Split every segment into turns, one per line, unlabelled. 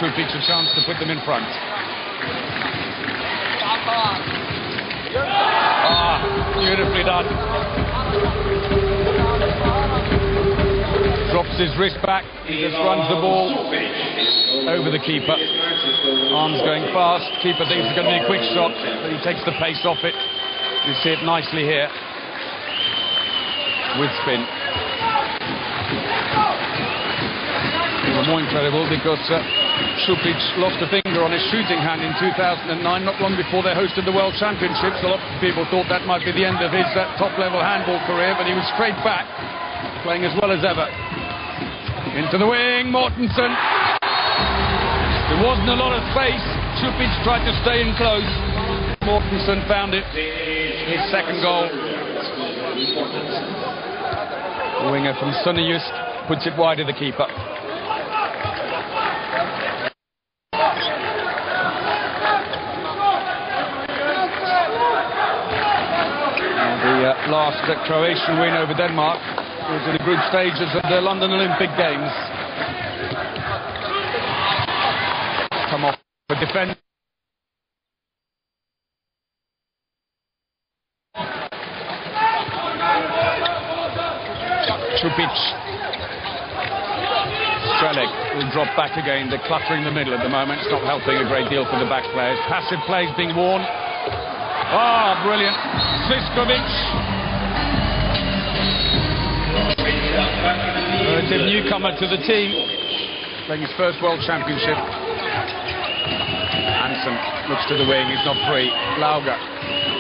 Šupić a chance to put them in front. Beautifully done. Drops his wrist back, he just runs the ball over the keeper. Arms going fast, keeper thinks it's going to be a quick shot, but he takes the pace off it. You see it nicely here, with spin. Even more incredible because Šupić lost a finger on his shooting hand in 2009, not long before they hosted the World Championships. A lot of people thought that might be the end of his top-level handball career, but he was straight back, playing as well as ever. Into the wing, Mortensen. There wasn't a lot of space. Šupić tried to stay in close. Mortensen found it. His second goal. The winger from Sønderjysk puts it wide of the keeper. The last Croatian win over Denmark was in the group stages of the London Olympic Games. Come off for defence. Šupić. Strelec will drop back again. They're cluttering the middle at the moment. It's not helping a great deal for the back players. Passive plays being worn. Brilliant. Sliskovic. Relative newcomer to the team, playing his first World Championship. Hansen looks to the wing, he's not free. Lauga.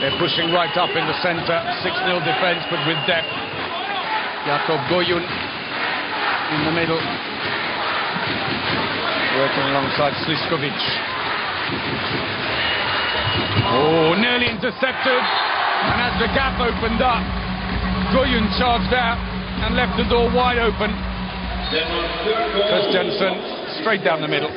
They're pushing right up in the centre. 6-0 defence, but with depth. Jakob Goyun in the middle, working alongside Sliskovic. Nearly intercepted, and as the gap opened up, Goyun charged out and left the door wide open. Christiansen straight down the middle.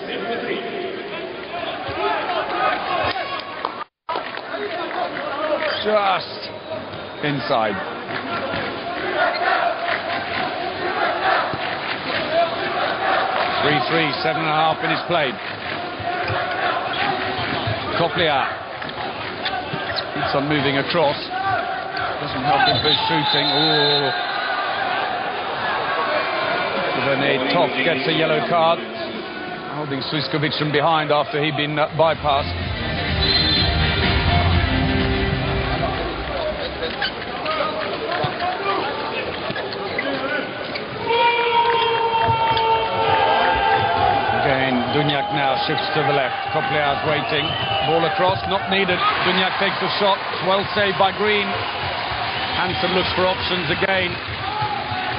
Just inside. 3-3, 7.5 minutes played. Copliar keeps on moving across. Doesn't help him for his shooting. René Toft gets a yellow card, holding Sliskovic from behind after he'd been bypassed. Dunjak now shifts to the left. Copliar's waiting. Ball across, not needed. Dunjak takes the shot. Well saved by Green. Hansen looks for options again.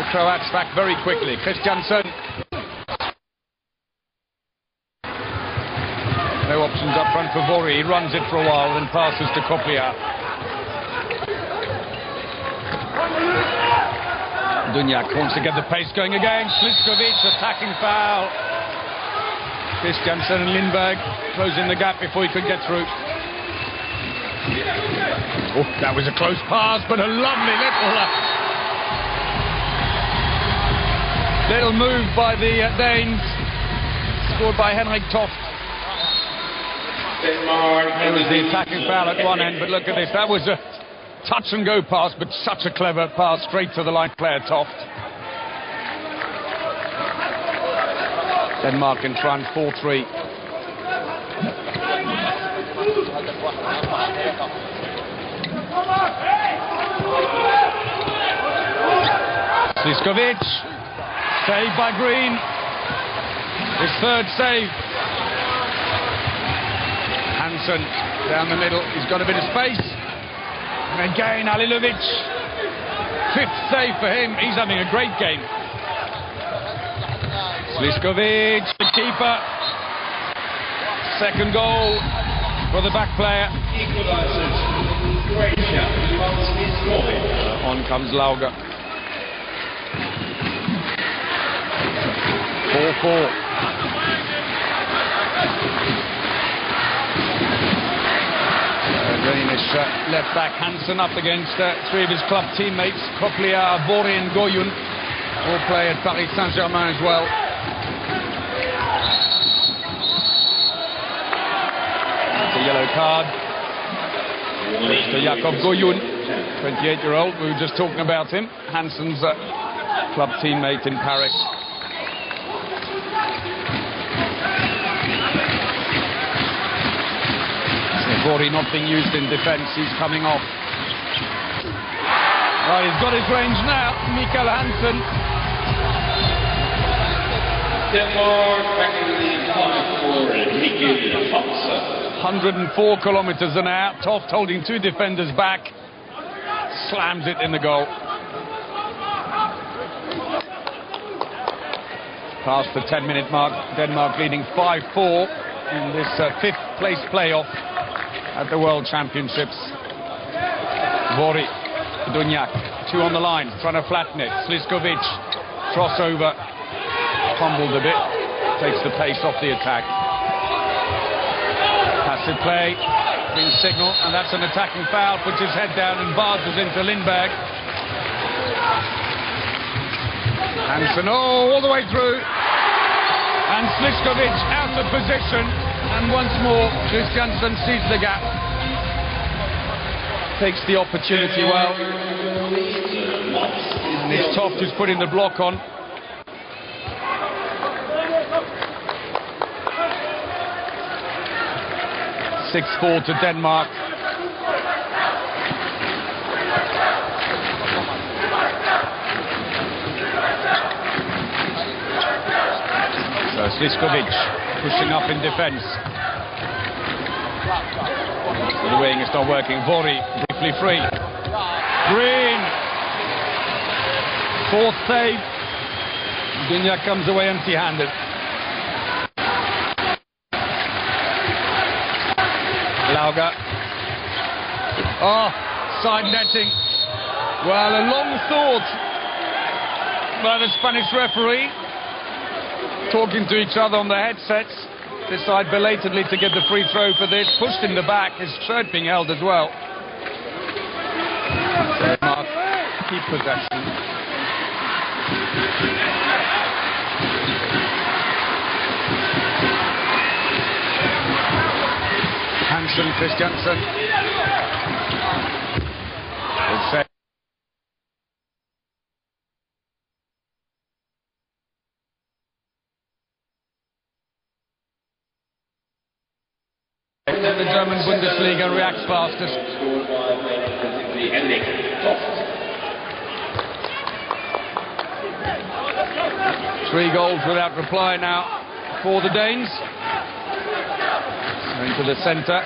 The Croats back very quickly. Christiansen. No options up front for Vori. He runs it for a while and passes to Copliar. Dunjak wants to get the pace going again. Sliskovic, attacking foul. Christiansen and Lindberg closing the gap before he could get through. That was a close pass, but a lovely little move by the Danes. Scored by Henrik Toft. There was the attacking foul at one end, but look at this. That was a touch-and-go pass, but such a clever pass straight to the line player, Toft. Denmark in front, 4-3. Sliskovic, saved by Green. His third save. Hansen down the middle, he's got a bit of space. And again, Alilovic. Fifth save for him, he's having a great game. Sliskovic, the keeper. Second goal for the back player. On comes Lauga. 4-4. Greenish left back. Hansen up against three of his club teammates. Copliar, Vori and Goyun. All play at Paris Saint-Germain as well. card. Mr. Jakob Goyun, 28-year-old. We were just talking about him. Hansen's club teammate in Paris. Vori not being used in defence. He's coming off. Oh, he's got his range now. Mikael Hansen. 104 kilometers an hour. Toft holding two defenders back. Slams it in the goal. Past the 10-minute mark. Denmark leading 5-4 in this fifth place playoff at the World Championships. Vori, Dunjak, two on the line, trying to flatten it. Sliskovic, crossover, fumbled a bit, takes the pace off the attack. Passive play, green signal, and that's an attacking foul. Puts his head down and barges into Lindberg. Hansen, all the way through, and Sliskovic out of position, and once more Christiansen sees the gap. Takes the opportunity well. And it's Toft who's putting the block on. (6-4) to Denmark. So Sliskovic pushing up in defence. The wing is not working. Vori briefly free. Green. Fourth save. Dunjak comes away empty-handed. Lauga. Oh, side netting. Well, a long thought by the Spanish referee. Talking to each other on the headsets. Decide belatedly to get the free throw for this. Pushed in the back. His shirt being held as well. Denmark keep possession. Hansen, Christiansen. Good save. The German Bundesliga reacts fastest. 3 goals without reply now for the Danes. Into the centre.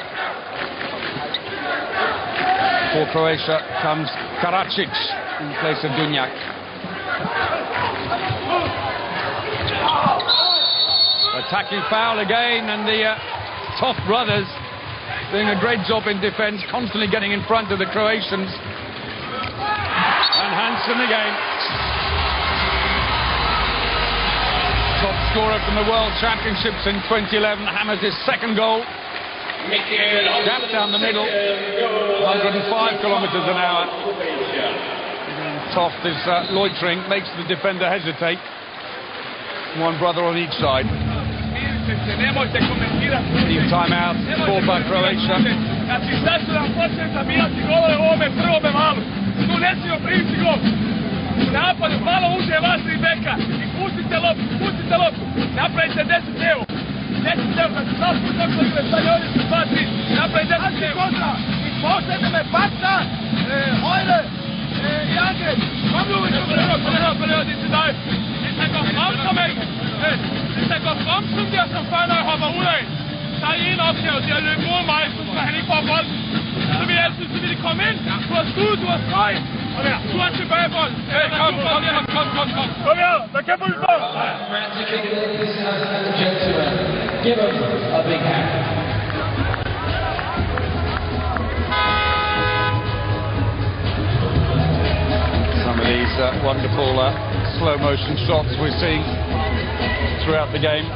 For Croatia comes Karacic in place of Dunjak. Attacking foul again, and the Toft brothers doing a great job in defence, constantly getting in front of the Croatians. And Hansen again. Top scorer from the World Championships in 2011, hammers his second goal. Gap down the middle, 105 kilometers an hour. Toft is loitering, makes the defender hesitate. One brother on each side. Deep timeout, called by Croatia.
Napad, malo uđe vaših beka i pustite loptu, napravite 10 deo. 10 deo, kad se zapuši tako da me stavlja ovdje su 2-3, napravite 10 deo. I možete me pata, Hojle, Janke, kom du ikke prøver, de til dig. Hvis han går frem som en, hvis han går frem som der, som fejler og hopper ud af, så er I en opgave, de har løbet mod mig, så skal han ikke få bolden. Så vil jeg altid, så vil de komme ind, du har skud, du har strøg. Du har tilbagebold. Kom. Kom her, der kæmper vi for. Give him a big hand.
Some of these wonderful slow motion shots we're seeing throughout the game.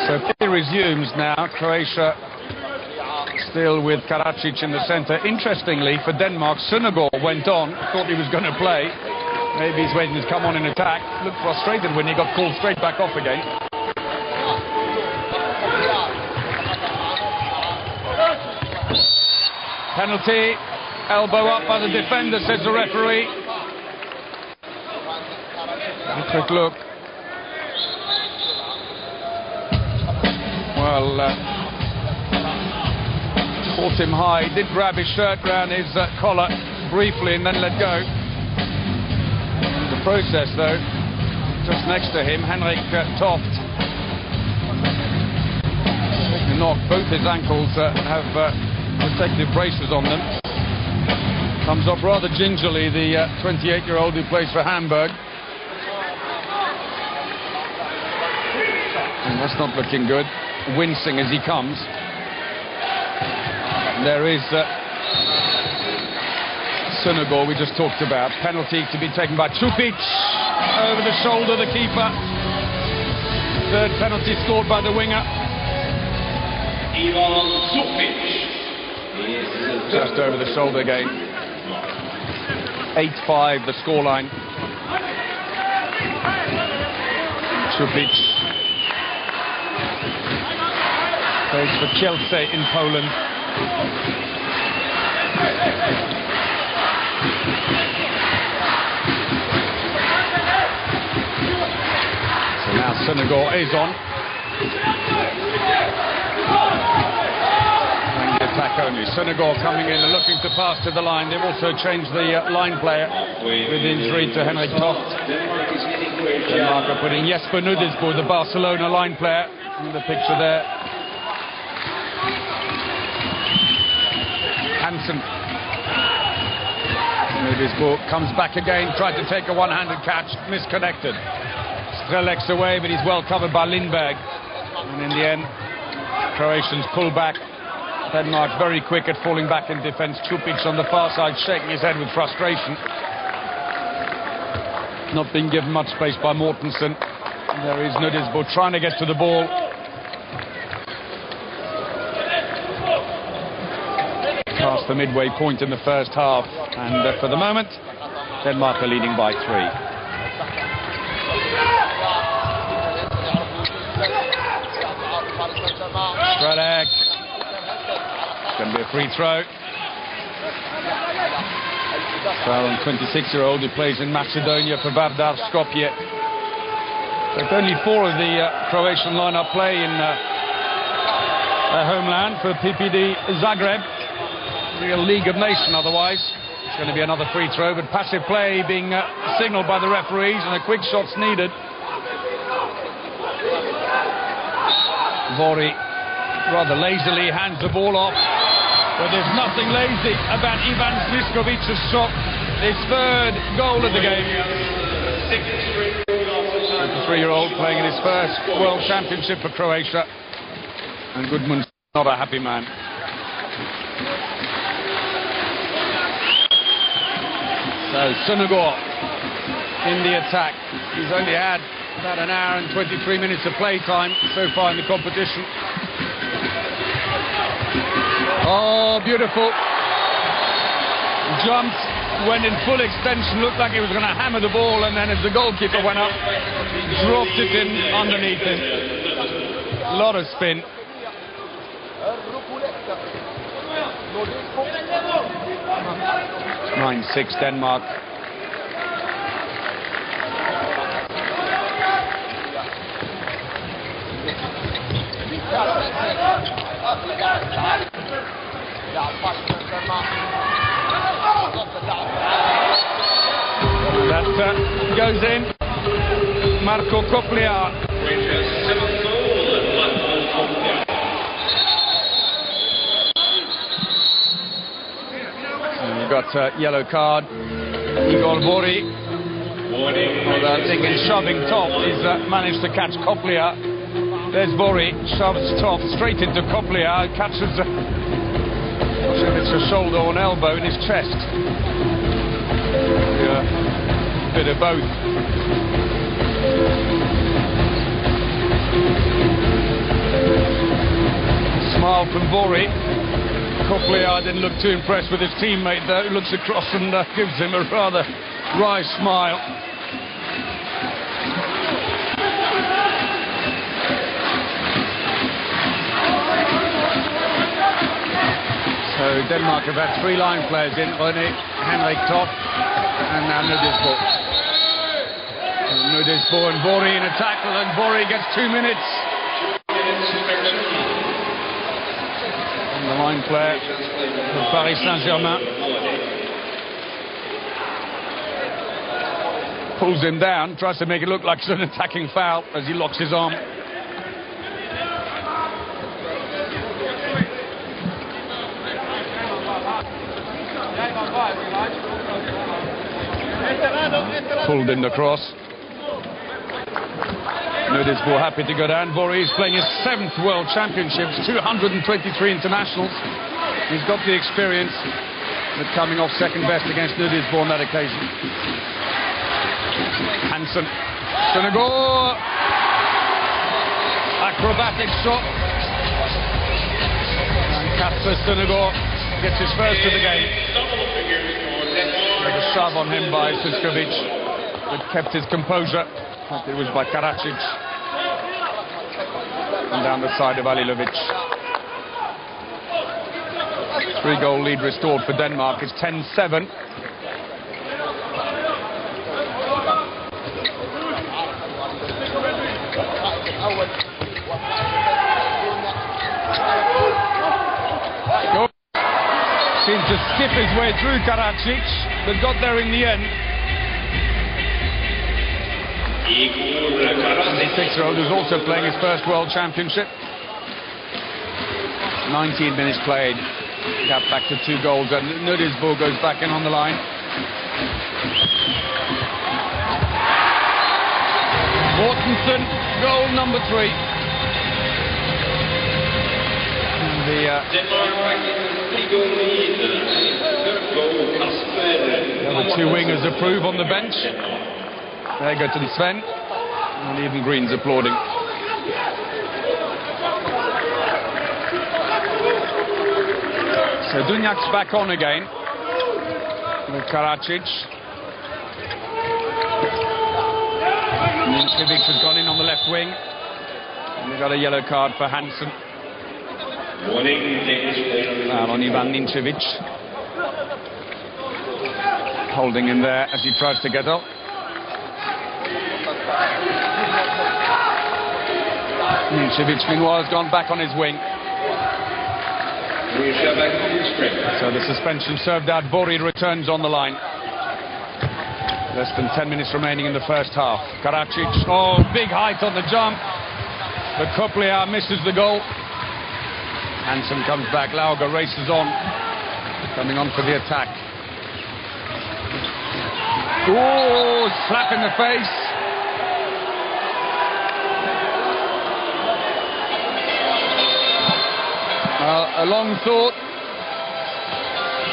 So play resumes now. Croatia still with Karacic in the centre. Interestingly, for Denmark, Søndergaard went on. Thought he was going to play. Maybe he's waiting to come on in attack. Looked frustrated when he got called straight back off again. Penalty. Elbow up by the defender, says the referee. A quick look. Well, caught him high. He did grab his shirt round his collar briefly and then let go. The process, though, just next to him, Henrik Toft. He knocked. Both his ankles have protective braces on them. Comes up rather gingerly, the 28-year-old who plays for Hamburg. And that's not looking good. Wincing as he comes. There is Senegal we just talked about. Penalty to be taken by Čupić. Over the shoulder, the keeper. Third penalty scored by the winger. Just over the shoulder again. 8-5 the scoreline. Čupić plays for Chelsea in Poland. So now Senegal is on. And the attack only. Senegal coming in and looking to pass to the line. They've also changed the line player with injury to Henrik Toft. Denmark are putting Jesper Nudesbo, the Barcelona line player, in the picture there. Hansen. Nudesbo comes back again, tried to take a one-handed catch, misconnected. Strelek's away, but he's well covered by Lindberg. And in the end, Croatians pull back. Denmark very quick at falling back in defence. Čupić on the far side shaking his head with frustration. Not being given much space by Mortensen. There is Nudesbo trying to get to the ball. Past the midway point in the first half. And for the moment, Denmark are leading by 3. Strelek. It's going to be a free throw. Foul on 26-year-old who plays in Macedonia for Vardar Skopje. But only 4 of the Croatian lineup play in their homeland for PPD Zagreb. Real League of Nations otherwise. It's going to be another free throw, but passive play being signalled by the referees and a quick shot's needed. Vori rather lazily hands the ball off, but there's nothing lazy about Ivan Slišković's shot. His third goal of the game. 23-year-old playing in his first World Championship for Croatia, and Goodman's not a happy man. So Senegal in the attack. He's only had about an hour and 23 minutes of play time so far in the competition. Oh, beautiful. Jumped, went in full extension, looked like he was going to hammer the ball, and then as the goalkeeper went up, dropped it in underneath him. A lot of spin. 9-6 Denmark. That goes in. Marco Copliar. And we've got a yellow card. Igor Vori. Although I think in shoving Toft, he's managed to catch Copliar. There's Vori, shoves Toft straight into Copliar, catches not sure if it's a shoulder or an elbow in his chest. Yeah, bit of both. Smile from Vori. Copliar didn't look too impressed with his teammate though, looks across and gives him a rather wry smile. So Denmark have had 3 line players in, Henrik Toft, and now Nudisbo. Nudisbo and Vori in a tackle, and Vori gets 2 minutes. And the line player for Paris Saint-Germain pulls him down, tries to make it look like it's an attacking foul as he locks his arm. Pulled in the cross. Nudisbo happy to go down. Vori is playing his 7th World Championships, 223 internationals. He's got the experience, but coming off second best against Nudisbo on that occasion. Hansen, Senegal, acrobatic shot. And Kasper Senegal gets his first of the game. There's a shove on him by Suskovic, but kept his composure. It was by Karacic. And down the side of Alilovic. 3-goal lead restored for Denmark. It's 10-7. Seemed to skip his way through Karacic, but got there in the end. The 6-year-old is also playing his first World Championship. 19 minutes played. Gap back to 2 goals, and Nudisbo goes back in on the line. Mortensen, goal number 3. And the other 2 wingers approve on the bench. There go to the Sven, and even Green's applauding. So Dunyak's back on again with Karacic. Nincevic has gone in on the left wing, and we got a yellow card for Hansen. Foul on Ivan Nincevic. Holding him there as he tries to get up. Nincevic, meanwhile, has gone back on his wing. So the suspension served out. Vori returns on the line. Less than 10 minutes remaining in the first half. Karacic, oh, big height on the jump. But Koplia misses the goal. Hansen comes back. Lauga races on. Coming on for the attack. Oh, slap in the face. A long thought,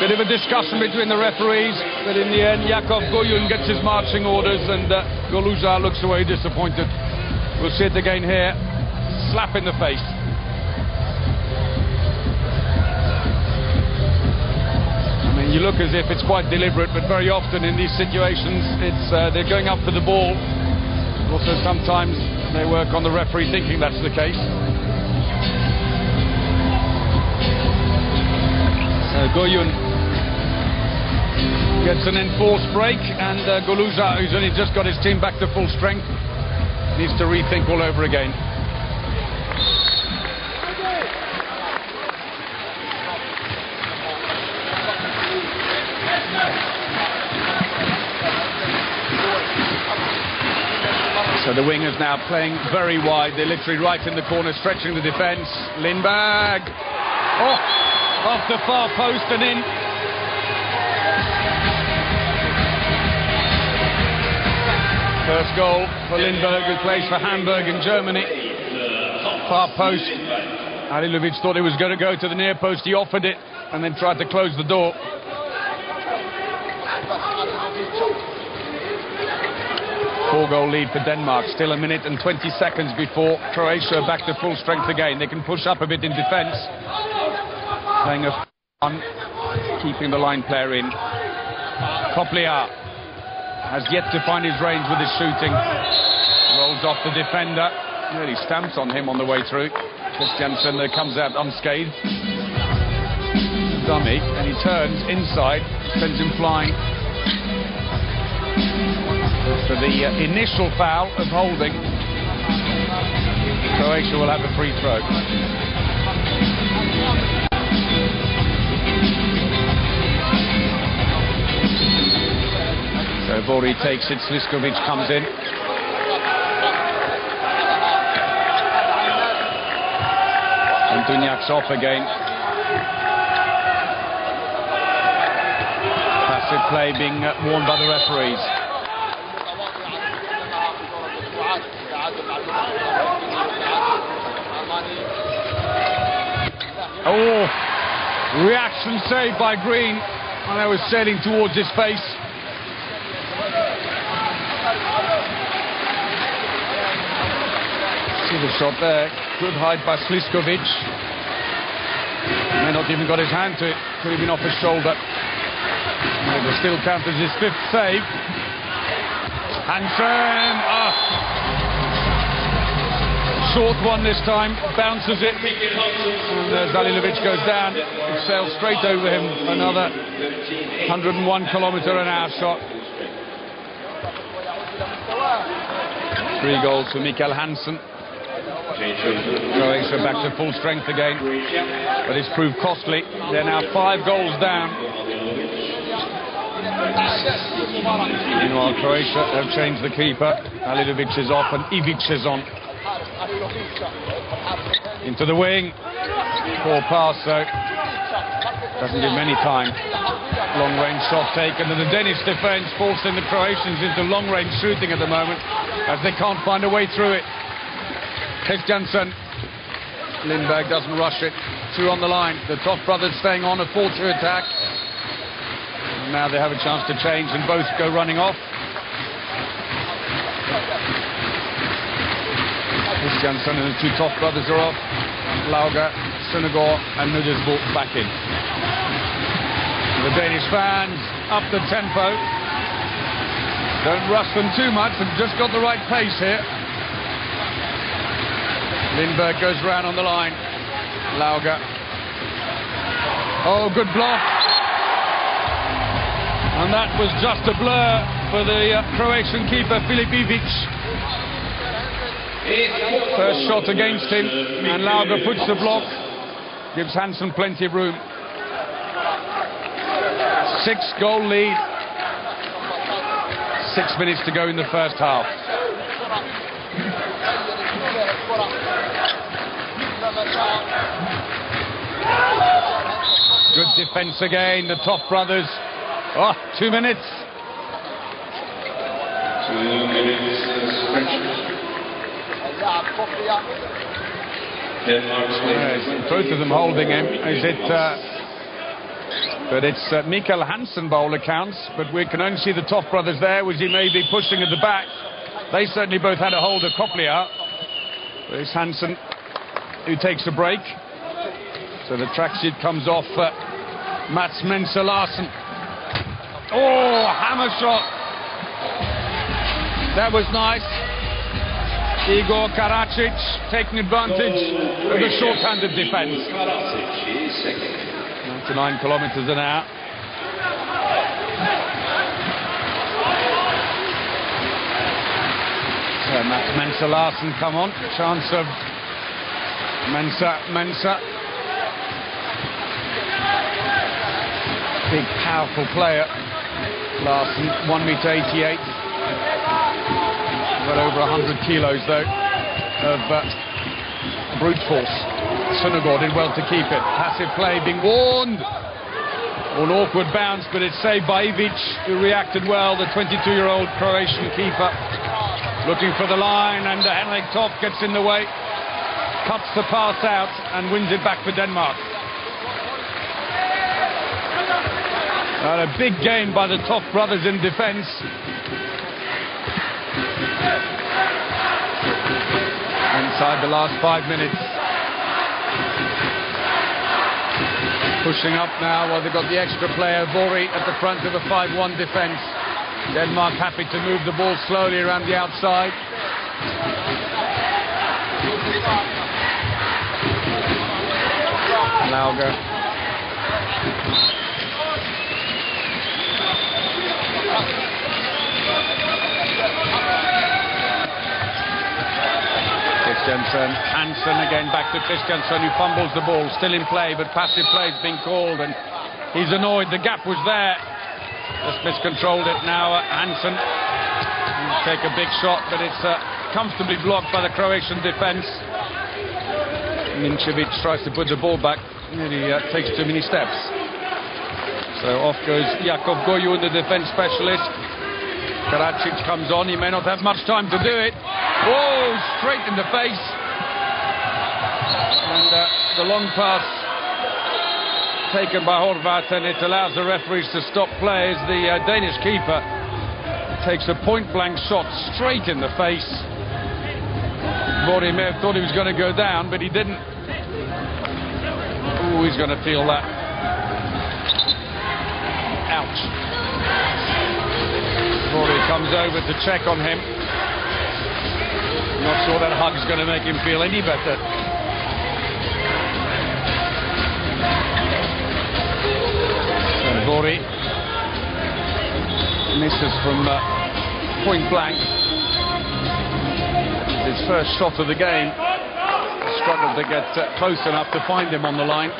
bit of a discussion between the referees, but in the end Jakov Goyun gets his marching orders, and Goluza looks away disappointed. We'll see it again here. Slap in the face. I mean, you look as if it's quite deliberate, but very often in these situations it's they're going up for the ball. Also sometimes they work on the referee thinking that's the case. Goyun gets an enforced break, and Goluza, who's only just got his team back to full strength, needs to rethink all over again. So the wingers now playing very wide. They're literally right in the corner, stretching the defence. Lindberg. Oh! Off the far post and in. First goal for Lindberg, who plays for Hamburg in Germany. Far post. Alilovic thought he was going to go to the near post. He offered it and then tried to close the door. Four-goal lead for Denmark. Still a minute and 20 seconds before Croatia back to full strength again. They can push up a bit in defence. Playing a fun, keeping the line player in. Koplia. has yet to find his range with his shooting. Rolls off the defender. Nearly stamps on him on the way through. Christiansen comes out unscathed. Dummy, and he turns inside, sends him flying. For the initial foul of holding, Croatia will have a free throw. So Vori takes it, Sliskovic comes in. And Dunyak's off again. Passive play being warned by the referees. Oh, reaction save by Green, and I was sailing towards his face. See the shot there, good hide by Sliskovic. May not even got his hand to it, could have been off his shoulder. It will still count as his 5th save. Hansen, short one this time, bounces it, and Zalilovic goes down, it sails straight over him, another 101km/h shot. 3 goals for Mikael Hansen. Croatia back to full strength again, but it's proved costly. They're now 5 goals down. Meanwhile, Croatia have changed the keeper. Alilovic is off and Ivic is on. Into the wing. Poor pass, though. Doesn't give him any time. Long-range shot taken, and the Danish defence forcing the Croatians into long-range shooting at the moment, as they can't find a way through it. Christiansen. Lindberg doesn't rush it. 2 on the line. The Toth brothers staying on a 4-2 attack. And now they have a chance to change and both go running off. Christiansen and the 2 Toth brothers are off. Lauger, Søndergaard and Nuddesbo back in. The Danish fans up the tempo. Don't rush them too much, they've just got the right pace here. Lindberg goes round on the line. Lauger. Oh, good block. And that was just a blur for the Croatian keeper, Filip Ivic. First shot against him, and Lauger puts the block. Gives Hansen plenty of room. 6-goal lead. 6 minutes to go in the first half. Good defence again, the Toth brothers. 2 minutes.
2 minutes suspension.
Both of them holding him. Is it? But it's Mikael Hansen by all accounts. But we can only see the Toth brothers there, which he may be pushing at the back. They certainly both had a hold of Cochlear. But it's Hansen who takes a break. So the tracksuit comes off Mats Mensa Larsen. Oh, hammer shot. That was nice. Igor Karacic taking advantage of the short-handed defence. 99 kilometres an hour. So Mats Mensa Larsen come on. Chance of Mensa. Big, powerful player. Larsen, 1m88. Well over 100 kilos, though, of brute force. Søndergaard did well to keep it. Passive play being warned. An awkward bounce, but it's saved by Ivic, who reacted well, the 22-year-old Croatian keeper. Looking for the line, and Henrik Toth gets in the way. Cuts the pass out and wins it back for Denmark. A big game by the Toth brothers in defence. Inside the last 5 minutes. Pushing up now, well, they've got the extra player, Vori, at the front of a 5-1 defence. Denmark happy to move the ball slowly around the outside. Lauger. Christiansen. Hansen again, back to Christiansen, who fumbles the ball. Still in play, but passive play is being called, and he's annoyed. The gap was there. Just miscontrolled it now. Hansen will take a big shot, but it's comfortably blocked by the Croatian defence. Mincevic tries to put the ball back, nearly takes too many steps. So off goes Jakov Goju, the defence specialist. Karadzic comes on, he may not have much time to do it. Whoa, straight in the face. And the long pass taken by Horvat, and it allows the referees to stop play as the Danish keeper takes a point-blank shot straight in the face. Bori may have thought he was going to go down, but he didn't. Ooh, he's going to feel that. Ouch. Bori comes over to check on him. Not sure that hug is going to make him feel any better. And Bori misses from point blank. His first shot of the game. Struggled to get close enough to find him on the line.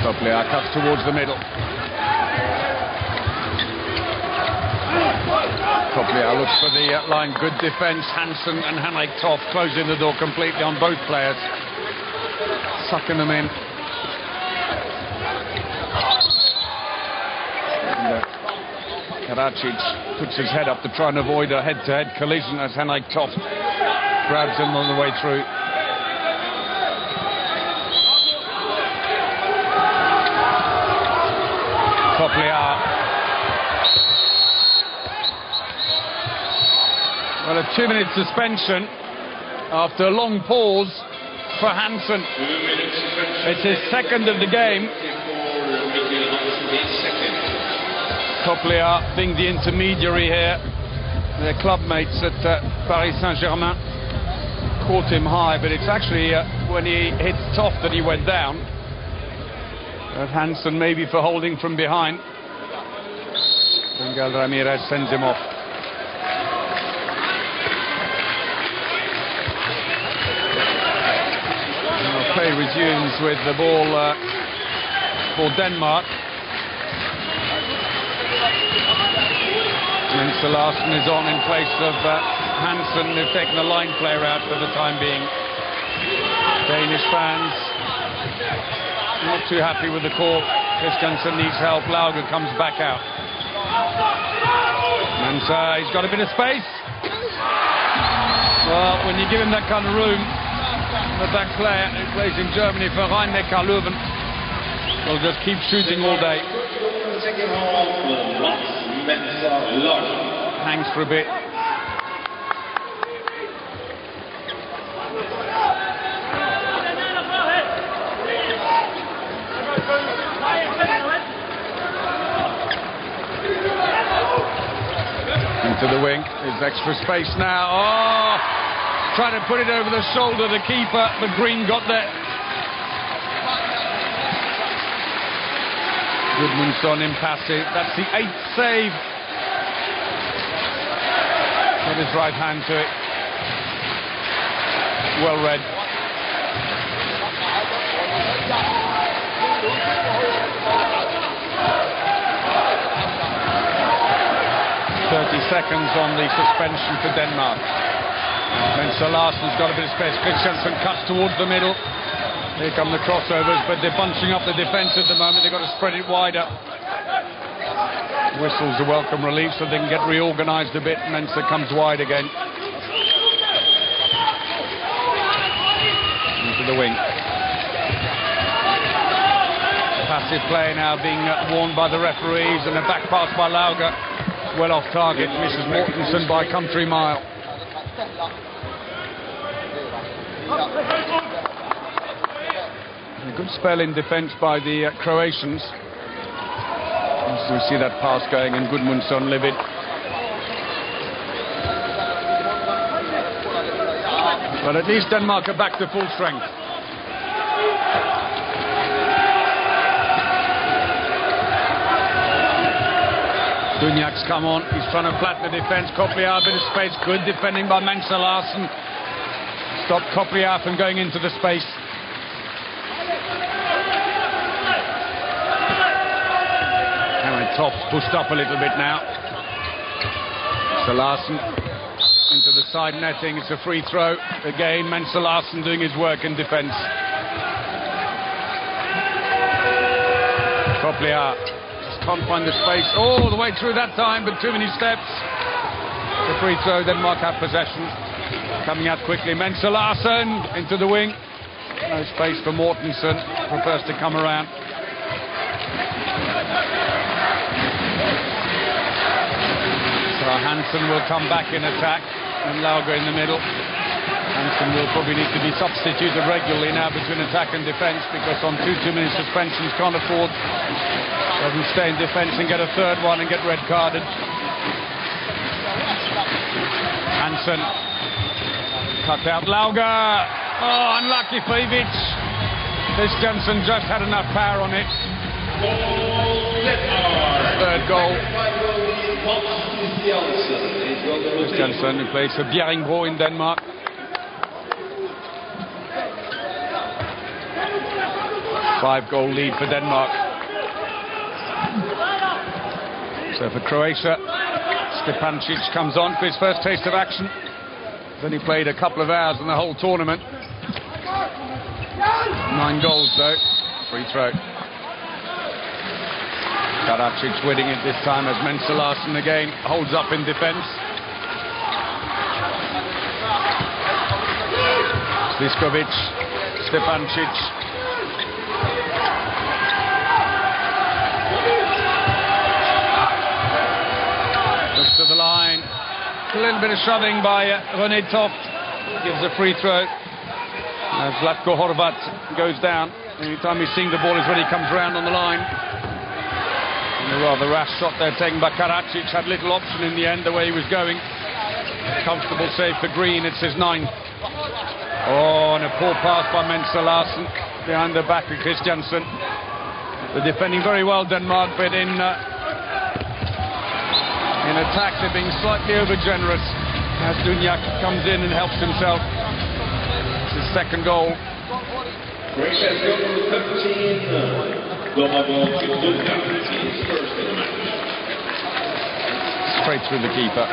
Toplia cuts towards the middle. Toplia looks for the line. Good defence. Hansen and Henrik Toft closing the door completely on both players. Sucking them in. Karadzic puts his head up to try and avoid a head-to-head collision as Henrik Toft grabs him on the way through. Toplia. Well, a 2-minute suspension after a long pause for Hansen. It's his second of the game. Toplia being the intermediary here. Their club mates at Paris Saint-Germain caught him high, but it's actually when he hit Toft that he went down. Hansen maybe for holding from behind. Miguel Ramirez sends him off. Now play resumes with the ball for Denmark. Mr. Larsen is on in place of Hansen. They've taken the line player out for the time being. Danish fans not too happy with the call. Christiansen needs help. Lauger comes back out. And he's got a bit of space. Well, when you give him that kind of room, the back player who plays in Germany for Rhein-Neckar-Löwen will just keep shooting all day. Hangs for a bit. Into the wing. There's extra space now. Oh! Trying to put it over the shoulder of the keeper, but Green got there. Gudmundsson impassive. That's the 8th save. Put his right hand to it. Well read. Seconds on the suspension for Denmark. Mensah Larsen's got a bit of space. Christiansen cuts towards the middle. Here come the crossovers, but they're bunching up the defence at the moment. They've got to spread it wider. Whistle's a welcome relief so they can get reorganised a bit. Mensah comes wide again. Into the wing. Passive play now being warned by the referees, and a back pass by Lauger. Well off target, misses Mortensen by country mile. A good spell in defence by the Croatians. So we see that pass going, and Gudmundsson livid. But at least Denmark are back to full strength. Dunjak's come on, he's trying to flatten the defence. Kopliar, a bit of space, good defending by Mensa Larsen. Stopped Kopliar from going into the space. Cameron Toft's pushed up a little bit now. So Larsen into the side netting, it's a free throw. Again, Mensa Larsen doing his work in defence. Kopliar. Can't find the space all the way through that time, but too many steps. The free throw, Denmark have possession. Coming out quickly, Mensa Larsen into the wing. No space for Mortensen, prefers to come around. So Hansen will come back in attack, and Lauger in the middle. Hansen will probably need to be substituted regularly now between attack and defence, because on 2-2-minute suspensions can't afford. Doesn't stay in defence and get a third one and get red carded. Hansen cut out Lauger. Oh, unlucky for Ivic. Christiansen just had enough power on it. Third goal. Christiansen, who plays for Bjerringbro in Denmark. Five-goal lead for Denmark. So for Croatia, Stepancic comes on for his first taste of action. He's only played a couple of hours in the whole tournament. 9 goals though. Free throw. Karadzic winning it this time as Mensa Larsen again holds up in defence. Sliskovic, Stepancic. To the line. A little bit of shoving by René Toft. Gives a free throw. As Zlatko Horvat goes down. Anytime he's seeing the ball is when he comes around on the line. And a rather rash shot there taken by Karadzic. Had little option in the end the way he was going. Comfortable save for Green. It's his 9th. Oh, and a poor pass by Mensa Larsen. Behind the back of Christiansen. They're defending very well, Denmark, but in attack, they're being slightly over-generous as Dunjak comes in and helps himself. It's his second goal.
Croatia's goal number 17.
Straight through the keeper.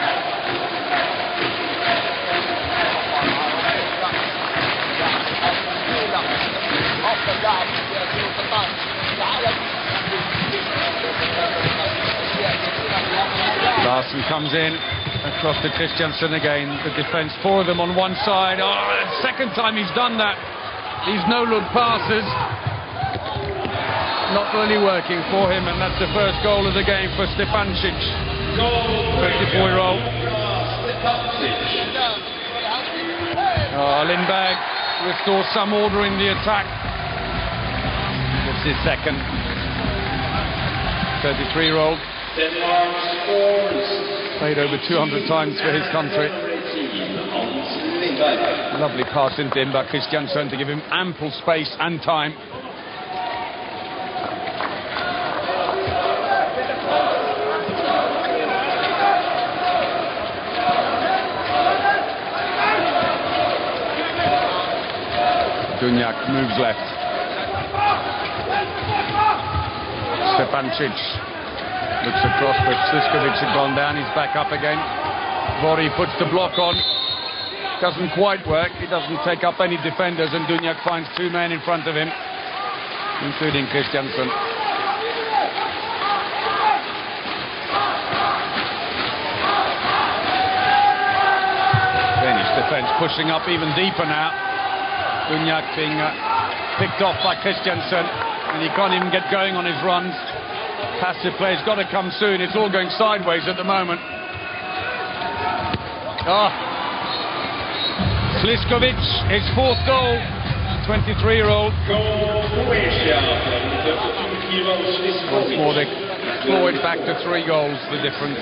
Larsen comes in across to Christiansen again. The defence, 4 of them on one side. Oh, second time he's done that. These no-look passes not really working for him, and that's the first goal of the game for Stepancic, 24-year-old. Lindberg restores some order in the attack. It's his second. 33-year-old. Played over 200 times for his country. Lovely pass into him by Christiansen to give him ample space and time. Dunjak moves left. Stepancic looks across, but Sliskovic had gone down. He's back up again. Vori puts the block on. Doesn't quite work. He doesn't take up any defenders, and Dunjak finds 2 men in front of him, including Christiansen. Danish defence pushing up even deeper now. Dunjak being picked off by Christiansen, and he can't even get going on his runs. Passive play's got to come soon. It's all going sideways at the moment. Sliskovic, his fourth goal, 23-year-old.
Croatia.
Once more they claw it back to 3 goals, the difference.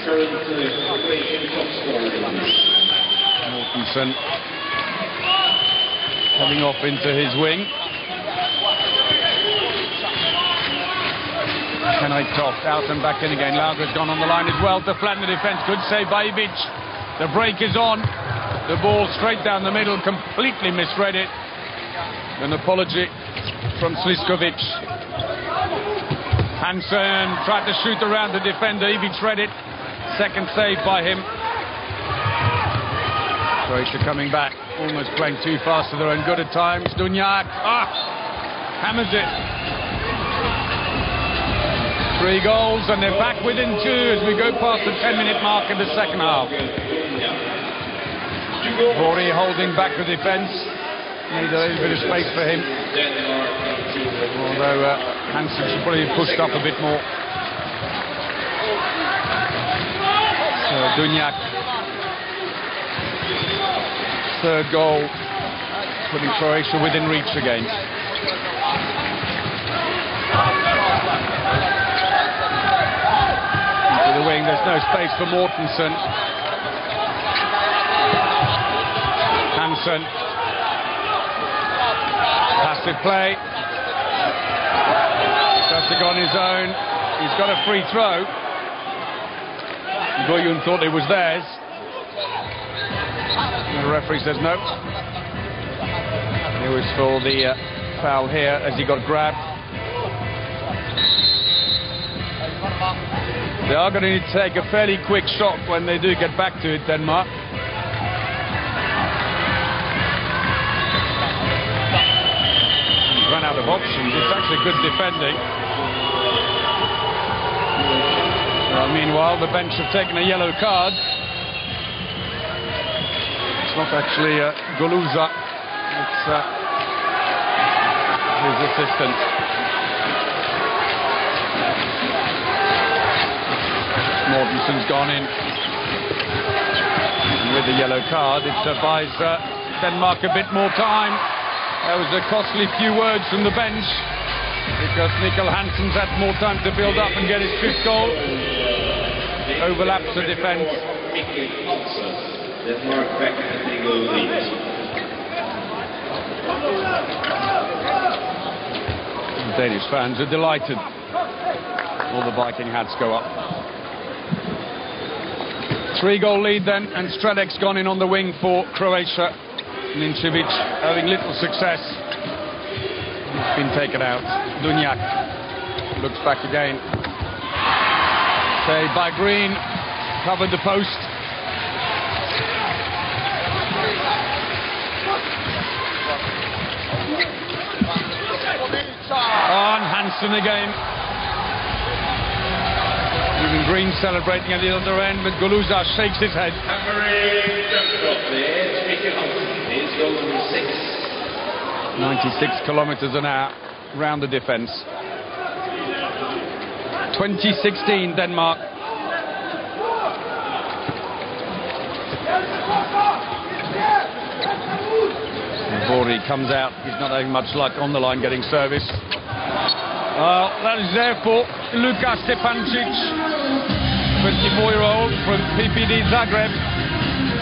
Mortensen coming off into his wing. Kenai Toft out and back in again. Lauger's gone on the line as well to flatten the defence. Good save by Ivic. The break is on. The ball straight down the middle, completely misread it. An apology from Sliskovic. Hansen tried to shoot around the defender. Ivic read it. Second save by him. Croatia coming back, almost playing too fast for their own good at times. Dunjak, hammers it. 3 goals and they're back within 2 as we go past the 10-minute mark in the second half. Rory holding back the defence. Need a little bit of space for him. Although Hansen should probably be pushed up a bit more. So Dunjak. Third goal, putting Croatia within reach again. Into the wing, there's no space for Mortensen. Hansen. Passive play. Stasik on his own. He's got a free throw. Goyun thought it was theirs. The referee says no. It was for the foul here as he got grabbed. They are going to need to take a fairly quick shot when they do get back to it, Denmark. He's run out of options. It's actually good defending. Meanwhile, the bench have taken a yellow card. It's not actually Goluza, it's his assistant. Mortensen's gone in. And with the yellow card, it buys Denmark a bit more time. That was a costly few words from the bench because Mikkel Hansen's had more time to build up and get his 5th goal. Overlaps the defence.
Denmark back at the goal lead.
Danish fans are delighted. All the Viking hats go up. 3-goal lead then, and Stradek's gone in on the wing for Croatia. Ninčević having little success. He's been taken out. Dunjak looks back again. Saved by Green. Covered the post. On Hansen again. Even Green celebrating at the other end, but Goluza shakes his head. 96 kilometers an hour round the defence. 2016 Denmark. Vori comes out. He's not having much luck on the line getting service. That is there for Luka Stepancic, 24-year-old from PPD Zagreb.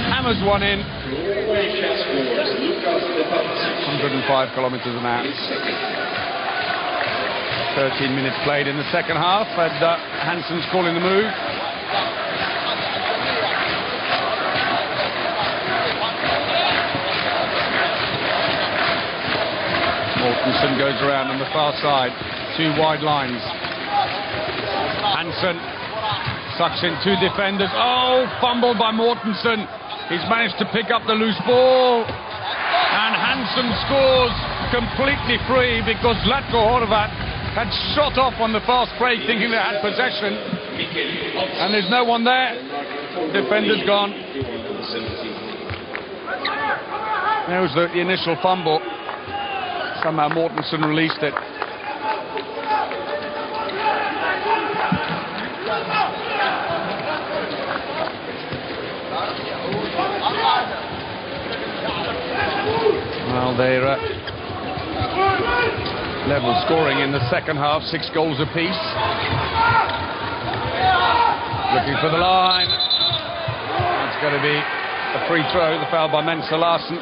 Hammers one in. 105 kilometers an hour. 13 minutes played in the second half, and Hansen's calling the move. Mortensen goes around on the far side. 2 wide lines. Hansen sucks in 2 defenders. Oh, fumbled by Mortensen. He's managed to pick up the loose ball. And Hansen scores completely free because Zlatko Horvat had shot off on the fast break thinking they had possession. And there's no one there. Defender's gone. There was the initial fumble. Somehow Mortensen released it. Well, they're level scoring in the second half, 6 goals apiece. Looking for the line. It's going to be a free throw, the foul by Mensa Larsen.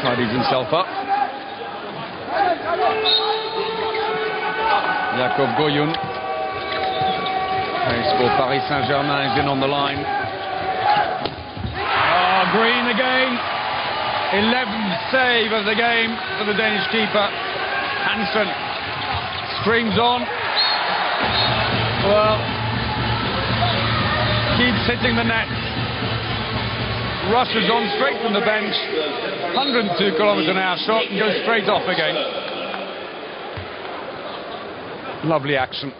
Tidies himself up. Jakub Goyun. Plays for Paris Saint-Germain, is in on the line. Green again. 11th save of the game for the Danish keeper. Hansen streams on. Well, keeps hitting the net. Rushes on straight from the bench. 102 km/h shot and goes straight off again. Lovely action.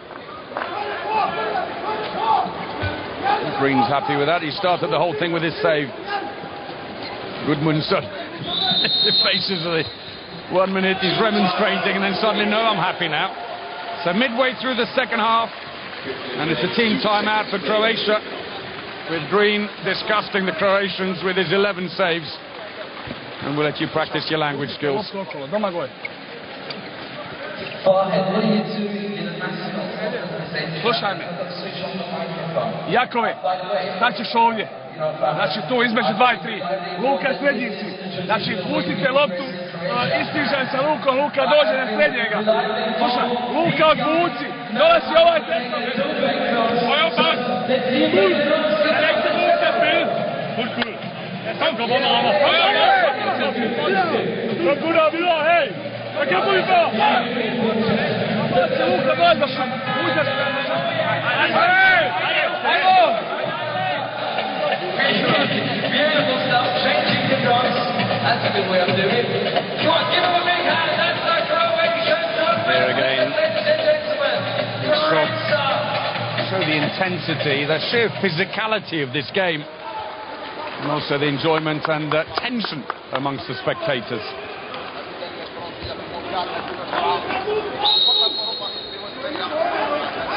Green's happy with that. He started the whole thing with his save. Gudmundsson. The faces of it. 1 minute he's remonstrating and then suddenly, no, I'm happy now. So midway through the second half, and it's a team timeout for Croatia, with Green disgusting the Croatians with his 11 saves. And we'll let you practice your language skills.
Slušaj me. Jakove, sad ćeš ovdje. Znači tu između 2 i 3. Luka srednji si. Znači pustite loptu, istižan sa Lukom, Luka dođe na srednjega. Slušaj, Luka odvuci. Dolazi ovaj desno. Ovo bak. Rekte Luka spil. Kurkuru. Sam ga bona ovo. Kurkura bilo, hej. Kako je budi to? Luka dođe došao. Uzeš. Hej! Ajmo!
Beautiful stuff, changing the drums. That's a good way of doing it. Come on, give him a big hand. That's the Croatia.
There again.
Ladies and gentlemen, Croatia.
Show the intensity, the sheer physicality of this game, and also the enjoyment and tension amongst the spectators.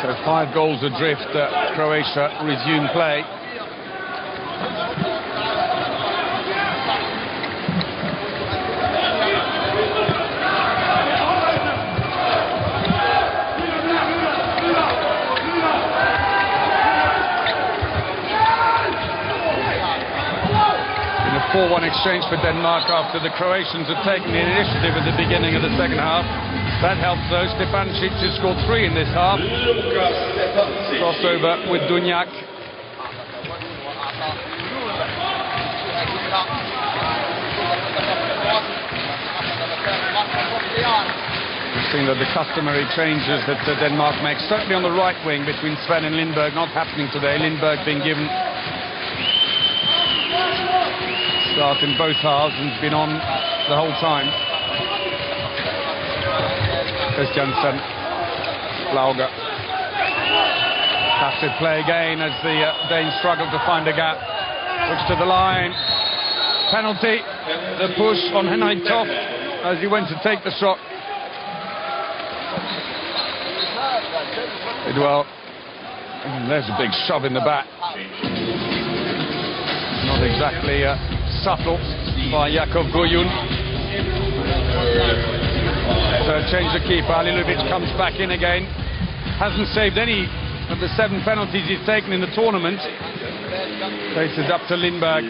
So 5 goals adrift. Croatia resume play. In a 4-1 exchange for Denmark after the Croatians had taken the initiative at the beginning of the second half. That helps though. Stepancic has scored 3 in this half. Crossover with Dunjak. We've seen that the customary changes that Denmark makes, certainly on the right wing between Sven and Lindberg, not happening today. Lindberg being given start in both halves and has been on the whole time. Christiansen, Lauger. Passive play again as the Danes struggle to find a gap. Push to the line. Penalty. The push on Henrik Toft as he went to take the shot. Well, there's a big shove in the back. Not exactly subtle by Jakub Goyun. So change the keeper. Alilovic comes back in again. Hasn't saved any of the 7 penalties he's taken in the tournament. Faces up to Lindberg.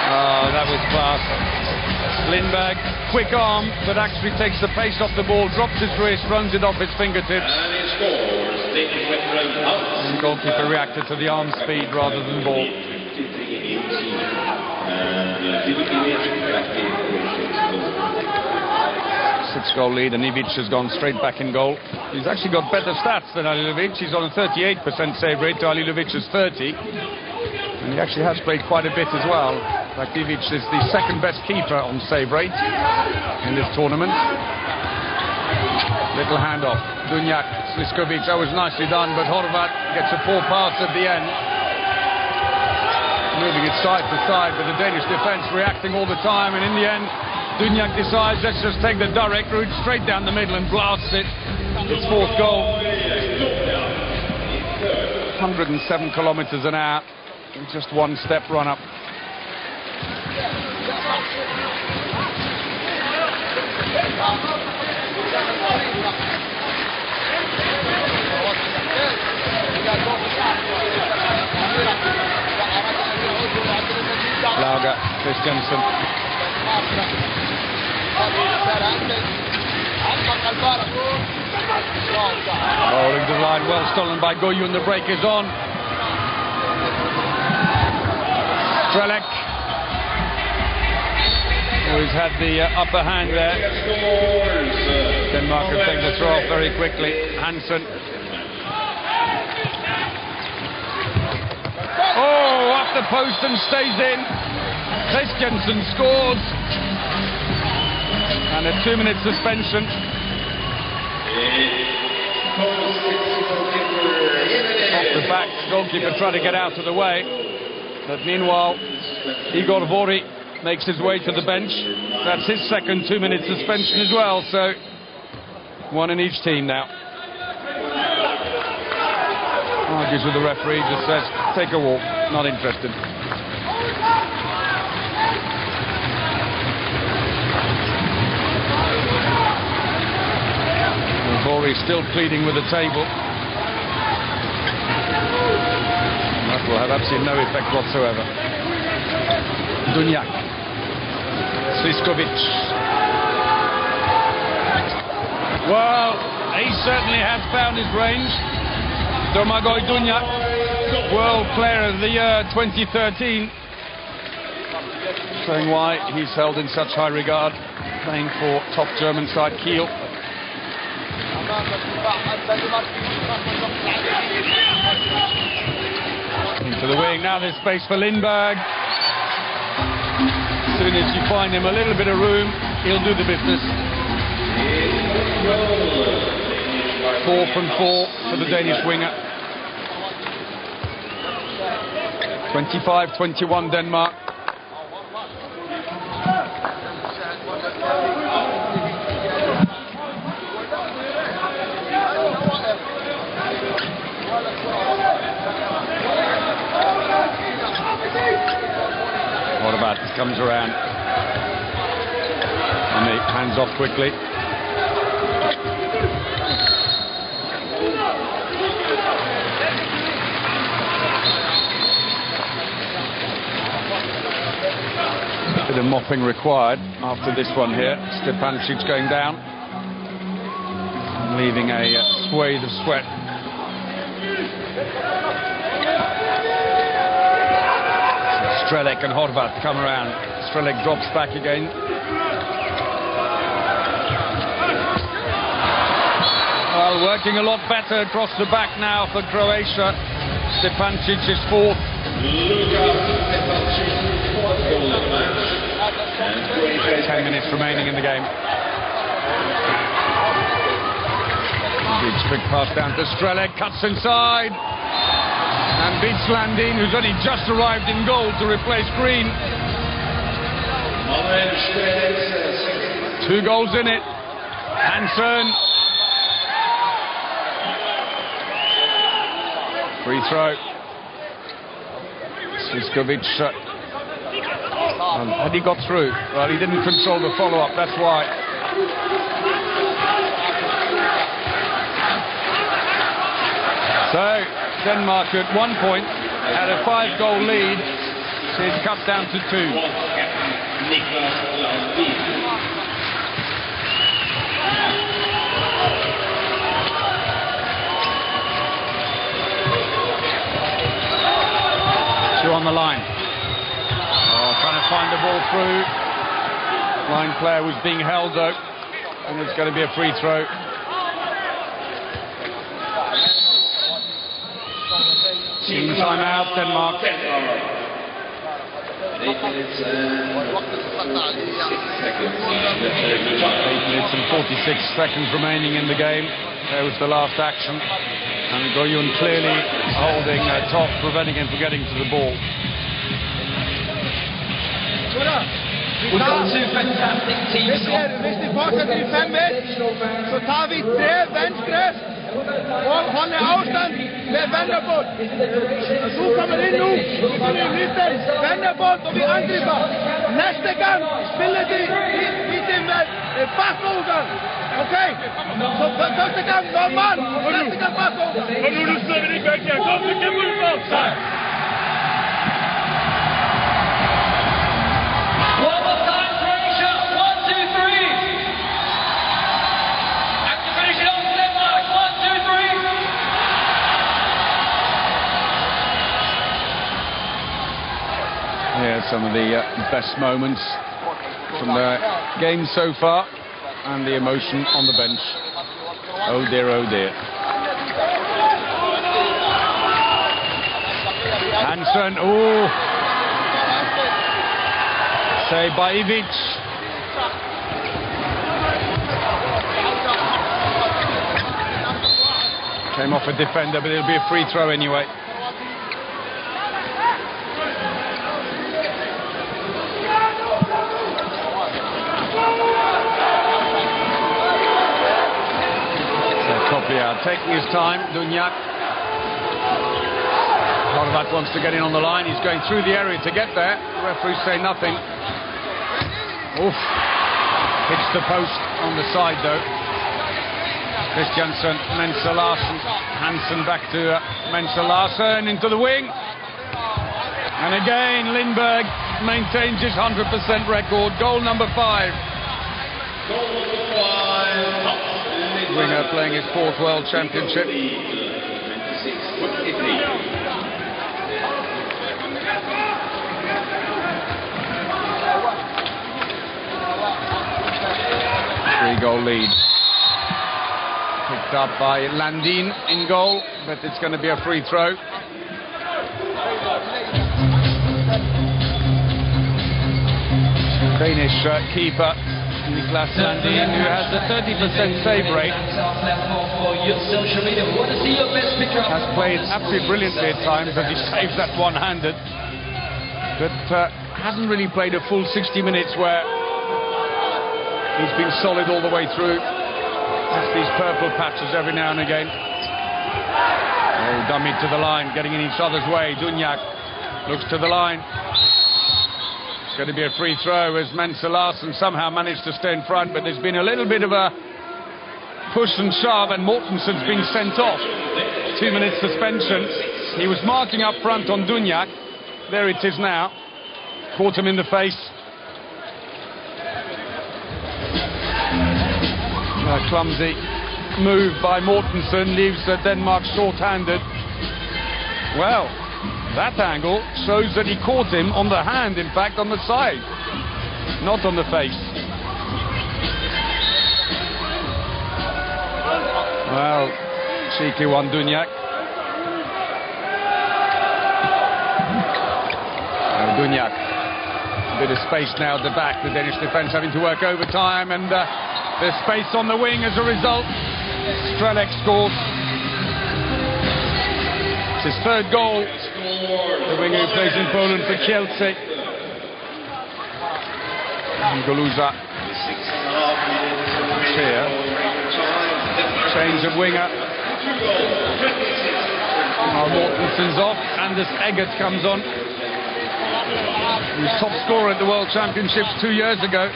Oh, that was class. Lindberg, quick arm, but actually takes the pace off the ball, drops his wrist, runs it off his fingertips. And the goalkeeper reacted to the arm speed rather than ball. 6-goal lead, and Ivic has gone straight back in goal. He's actually got better stats than Alilovic. He's on a 38% save rate to Alilovic's 30. And he actually has played quite a bit as well. In fact, Ivic is the second best keeper on save rate in this tournament. Little handoff. Dunjak, Sliskovic, that was nicely done, but Horvat gets a poor pass at the end. Moving it side to side, but the Danish defence reacting all the time, and in the end, Dunjak decides, let's just take the direct route straight down the middle and blasts it. His fourth goal. 107 kilometers an hour. Just one step run up. Lauga, Christensen. Bowling to the line, well stolen by Goyun. The break is on. Strelek, who's had the upper hand there. Denmark have taken the throw off very quickly. Hansen. Oh, up the post and stays in. Christensen scores. And a 2-minute suspension. Off the back, goalkeeper tried to get out of the way. But meanwhile, Igor Vori makes his way to the bench. That's his second 2-minute suspension as well. So, one in each team now. Argues with the referee, just says, take a walk, not interested. Vori still pleading with the table. That will have absolutely no effect whatsoever. Dunjak. Sliskovic. Well, he certainly has found his range. Domagoj Dunjak, World Player of the Year 2013. Showing why he's held in such high regard, playing for top German side Kiel. Into the wing, now there's space for Lindberg. As soon as you find him a little bit of room, he'll do the business. 4 from 4 for the Danish winger. 25-21 Denmark. What about this? Comes around and he hands off quickly. Bit of mopping required after this one here. Stepancic going down, leaving a swathe of sweat. Strelek and Horvath come around. Strelek drops back again. Well, working a lot better across the back now for Croatia. Stepancic is fourth. 10 minutes remaining in the game. Big pass down to Strelek, cuts inside and beats Landin, who's only just arrived in goal to replace Green. 2 goals in it. Hansen. Free throw. Sliskovic. Had he got through? Well, he didn't control the follow-up, that's why. So, Denmark at 1 point had a 5-goal lead. So it's cut down to 2. Two on the line. Trying to find the ball through. Line player was being held though, and it's going to be a free throw. Team time out, Denmark.
8 minutes and
46 seconds remaining in the game. There was the last action. And Goyun clearly holding top, preventing him from getting to the ball.
We've got two fantastic teams.
Hvis de fortsætter i 5-1, så tager vi 3 venstre og holder afstand med venderbold. Og du kommer ind nu, vi får en liten venderbold, og vi angriber. Næste gang spiller de med bakovergang. Okay? Så første gang normalt, og næste gang bakovergang.
Og nu slår vi det væk her. Kom, vi kan møde for sig.
One more time, Croatia. 1, 2, 3. And to finish it off, Denmark. 1, 2, 3.
Yeah, some of the best moments from the game so far, and the emotion on the bench. Oh dear, oh dear. Hansen, oh! Say by Ivic. Came off a defender, but it'll be a free throw anyway. Taking his time, Dunjak. Horvat wants to get in on the line. He's going through the area to get there. The referees say nothing. Oof. Hits the post on the side though. Christiansen, Mensa Larsen. Hansen back to Mensa Larsen into the wing. And again, Lindberg maintains his 100% record. Goal number 5. Winger playing his 4th World Championship. Three-goal lead. Picked up by Landin in goal, but it's going to be a free throw. Danish keeper Niklas Landin, who has a 30% save rate, has played absolutely brilliantly at times as he saves that one-handed, but hasn't really played a full 60 minutes where he's been solid all the way through. Just these purple patches every now and again. Oh, dummy to the line, getting in each other's way. Dunjak looks to the line. It's going to be a free throw as Mensa Larsen somehow managed to stay in front, but there's been a little bit of a push and shove, and Mortensen's been sent off. 2 minutes suspension. He was marking up front on Dunjak. There it is now. Caught him in the face. A clumsy move by Mortensen leaves Denmark short-handed. Well, that angle shows that he caught him on the hand, in fact, on the side, not on the face. Well, cheeky one, Dunjak. Dunjak. A bit of space now at the back. The Danish defence having to work overtime, and there's space on the wing as a result. Strelec scores. It's his 3rd goal. The winger who plays in Poland for Kielce. Goluza. Here. Change of winger. Now Mortensen's off. Anders Eggert comes on. He was top scorer at the World Championships 2 years ago.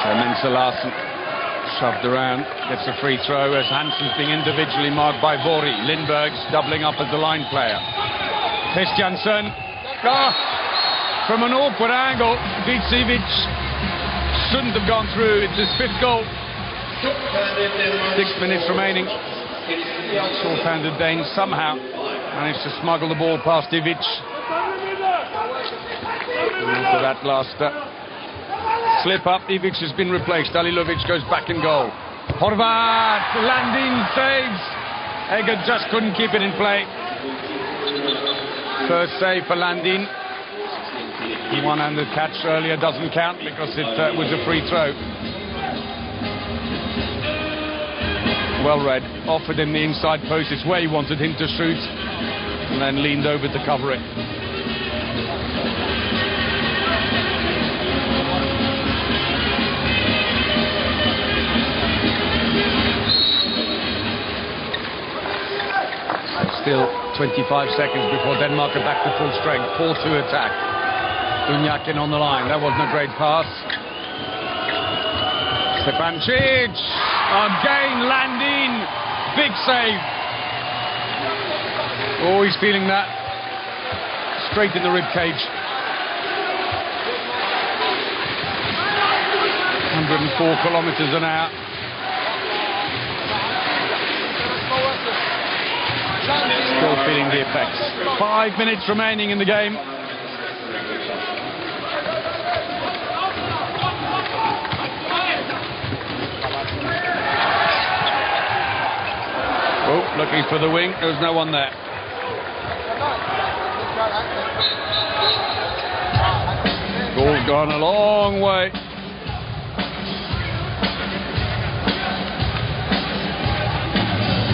So Mensa Larsen shoved around, gets a free throw as Hansen's being individually marked by Vori. Lindberg's doubling up as the line player. Christiansen, from an awkward angle. Vicevic shouldn't have gone through. It's his 5th goal. 6 minutes remaining. Short-handed Danes somehow managed to smuggle the ball past Ivic. After that last slip-up, Ivic has been replaced. Alilovic goes back in goal. Horvat, Landin saves. Eggert just couldn't keep it in play. First save for Landin. One-handed catch earlier doesn't count because it was a free throw. well read, offered him the inside post, it's where he wanted him to shoot, and then leaned over to cover it. Still 25 seconds before Denmark are back to full strength. 4-2 attack. Dunjakin on the line. That wasn't a great pass. Stepancic. Again, Landin. Big save. Oh, he's feeling that. Straight in the rib cage. 104 kilometers an hour. Still feeling the effects. 5 minutes remaining in the game. Oh, looking for the wing. There's no one there. Ball's gone a long way.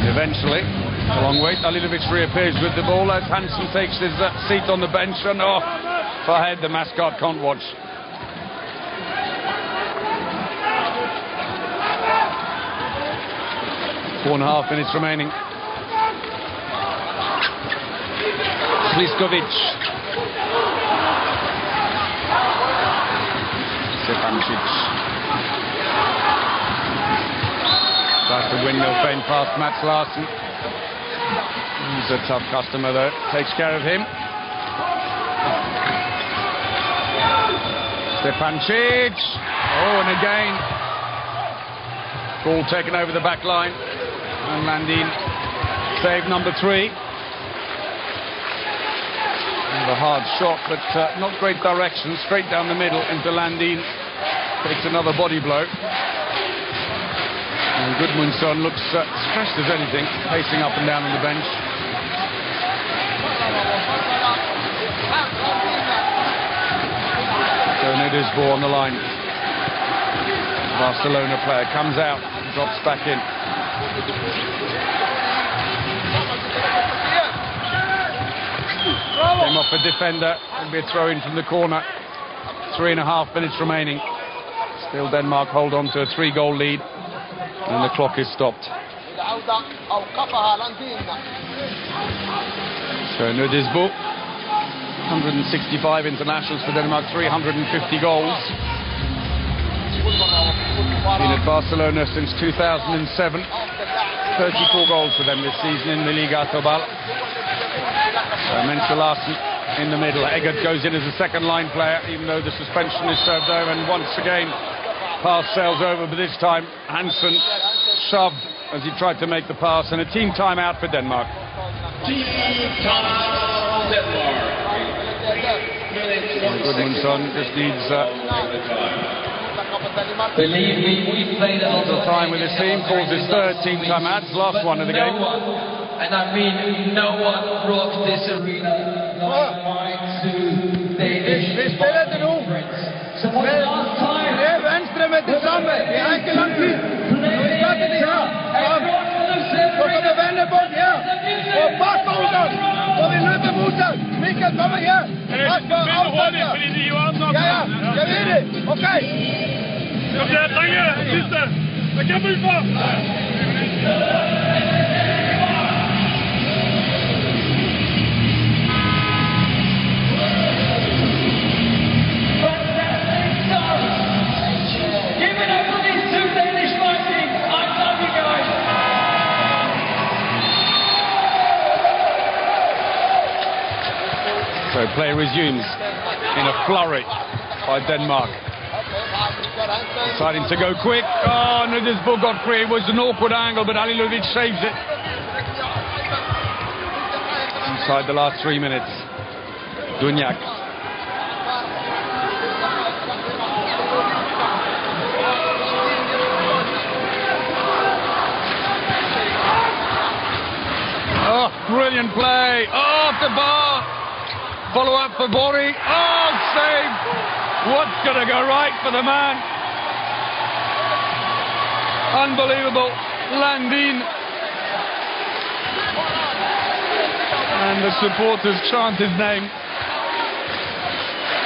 Eventually, a long wait. Alilovic reappears with the ball as Hansen takes his seat on the bench, and Fahed, the mascot, can't watch. Four and a half minutes remaining. Sliskovic. Stepancic. Tries to windmill feint past Mats Larsen. He's a tough customer though. Takes care of him. Stepancic. Oh, and again. Ball taken over the back line. And Landin save number 3. And a hard shot, but not great direction. Straight down the middle into Landin. Takes another body blow. And Gudmundsson looks stressed as anything, pacing up and down on the bench. So Nudisbo on the line. Barcelona player comes out, drops back in. Came off a defender, and be a throw in from the corner. 3.5 minutes remaining. Still Denmark hold on to a 3-goal lead, and the clock is stopped. So Nudisbo, 165 internationals for Denmark, 350 goals. Been at Barcelona since 2007. 34 goals for them this season in the Liga Tobal. So Mensa Larsen in the middle. Eggert goes in as a second-line player, even though the suspension is served over. And once again, pass sails over, but this time Hansen shoved as he tried to make the pass. And a team timeout for Denmark. Gudmundsson just needs
believe me, we played a lot of
time with his team, calls his third team timeout, last one of the game.
And I mean, no one rocked this arena like to Danish conference. So for the last time,
Venstre med det samme. Vi har ikke lang tid. Vi starter det her. Så kan vi vende bort her. Og bak mot oss. Og vi løper mot oss. Mikkel kommer her. Han skal avtakke. Ja, jeg ved det. Ok.
Kom der, drenge! Sidste! Hvad kan vi for?
give it up for these two Danish Vikings. I love you guys.
So play resumes in a flurry by Denmark. Deciding to go quick. Oh, Nudisbo got free. It was an awkward angle, but Alilovic saves it. Inside the last 3 minutes. Dunjak. Oh, brilliant play. Oh, off the bar. Follow up for Bori. Oh, save. What's going to go right for the man? Unbelievable. Landin. And the supporters chant his name.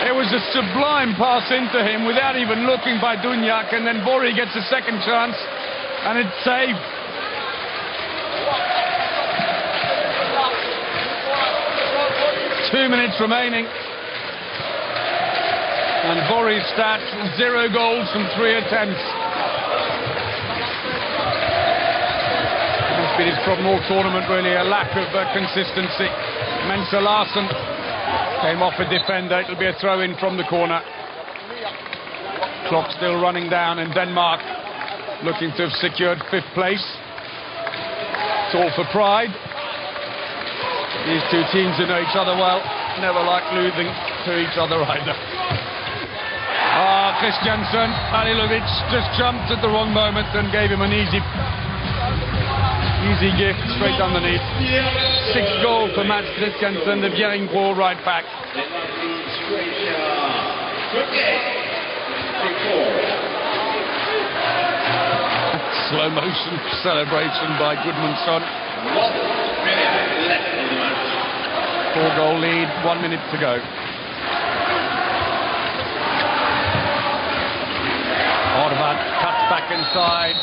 It was a sublime pass into him without even looking by Dunjak, and then Bori gets a second chance, and it's saved. Two minutes remaining. And Bori's stats, 0 goals from 3 attempts. It's been his problem all tournament, really, a lack of consistency. Mensa Larsen came off a defender. It'll be a throw-in from the corner. Clock still running down, and Denmark looking to have secured 5th place. It's all for pride. These two teams who know each other well never like losing to each other either. Christiansen, Alilovic just jumped at the wrong moment and gave him an easy gift straight underneath. 6th goal for Mats Christiansen, the Bjerringbro right back. Slow motion celebration by Gudmundsson. 4-goal lead, 1 minute to go. Orvat cuts back inside.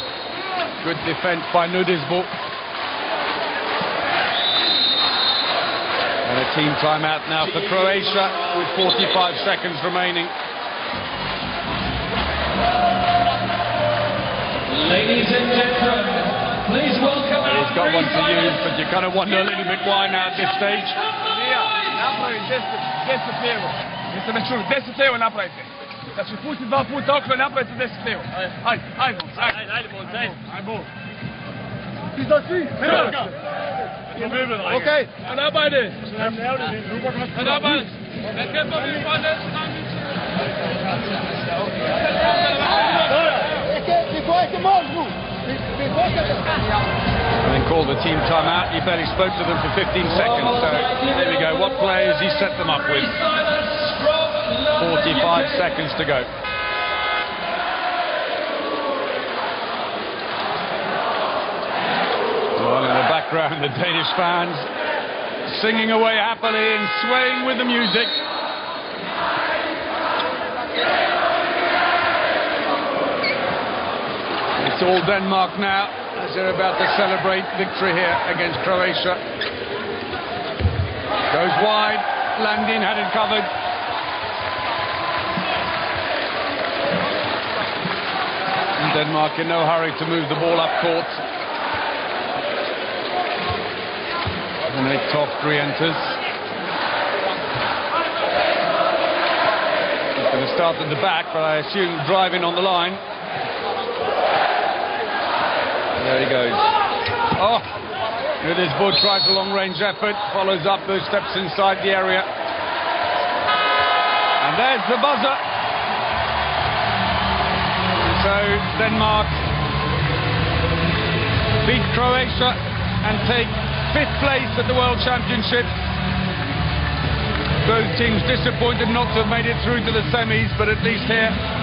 Good defense by Nudisbo. And a team timeout now for Croatia with 45 seconds remaining.
Ladies and gentlemen, please welcome our
He's got one to use, but you kind of wonder a little bit why now at this stage.
Napravi 10 evo napravite. Da ću pustiti 2 puta okno i napravite 10 evo. Ajde. Ti za svi? Okej, han arbejde. Han arbejde. Jeg kæmper vi for det. Vi får ikke mål nu. Vi fortsætter.
And then called the team timeout. He barely spoke to them for 15 seconds. So there we go. What players he set them up with. 45 seconds to go. Well, in the background, the Danish fans singing away happily and swaying with the music. It's all Denmark now, as they're about to celebrate victory here against Croatia. Goes wide. Landin had it covered. And Denmark in no hurry to move the ball up court. And Toft re-enters. He's going to start at the back, but I assume driving on the line. There he goes. Oh, Nudisbo tries a long-range effort, follows up those steps inside the area. And there's the buzzer. So Denmark beat Croatia and take 5th place at the World Championship. Both teams disappointed not to have made it through to the semis, but at least here